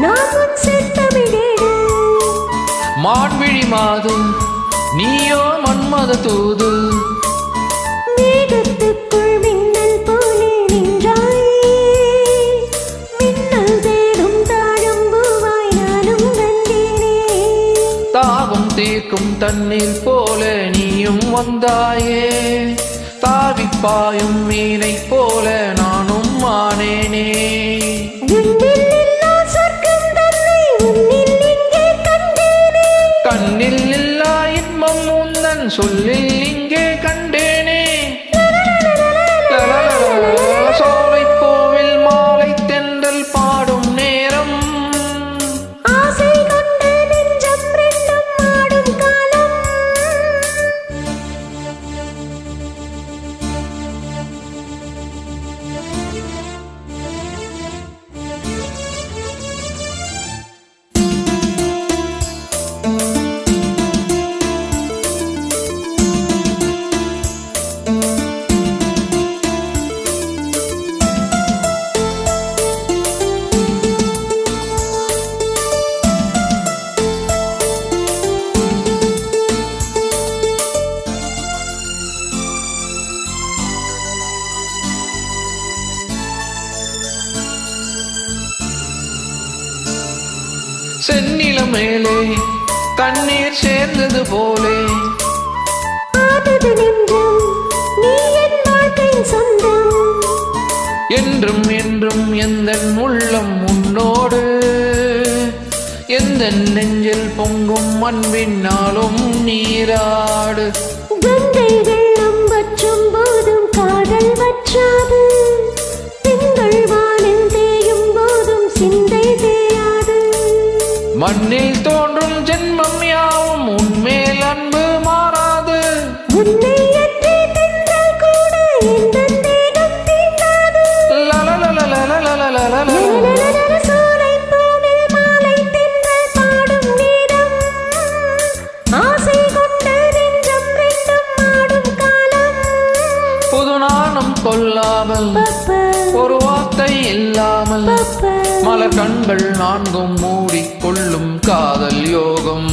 நான் உன் செந்தமிழேடு மான்விழி மாது நீயோ மன்மத தூது மேகத்துக்குள் மின்னல் போலே நின்றாயே மின்னல் தேடும் தாழம்பூவாய் நானும் வந்தேனே தாகம் தீர்க்கும் தண்ணீர் போல நீயும் வந்தாயே தாவிப்பாயும் மீனை போல நானும் ஆனேனே கண்ணில் இல்லா இன்பம் உந்தன் சொல்லில் இங்கே கண்டேனே சோலை பூவில் மாலை தென்றல் பாடும் நேரம் ஆசை கொண்ட நெஞ்சம் ரெண்டும் ஆடும் காலம் செந்நில மேலே தண்ணீர் சேர்ந்தது போலே ஆனது நெஞ்சம் நீ என் வாழ்க்கை சொந்தம் என்றும் என்றும் எந்தன் உள்ளம் உன்னோடு எந்த நெஞ்சில் பொங்கும் அன்பினாலும் நீராடு கங்கை வெள்ளம் வற்றும் போதும் காதல் வற்றாது திங்கள் வானில் தேயும் போதும் சிந்தை தேயாது மண்ணில் தோன்றும் ஜென்மம் யாவும் உன்மேல் அன்பு மாறாது உன்னை அன்றே தென்றல் கூட எந்தன் தேகம் தீண்டாது லலலலலலலலலல. சோலைப் பூவில் மாலை தென்றல் பாடும் நேரம் ஆசை கொண்ட நெஞ்சம் ரெண்டும் ஆடும் காலம் புது நாணம் கொள்ளாமல் பப்பா ஒரு வார்த்தை இல்லாமல் பப்பா மலர் கண்கள் நான்கும் மூடிக்கொள்ளும் காதல் யோகம்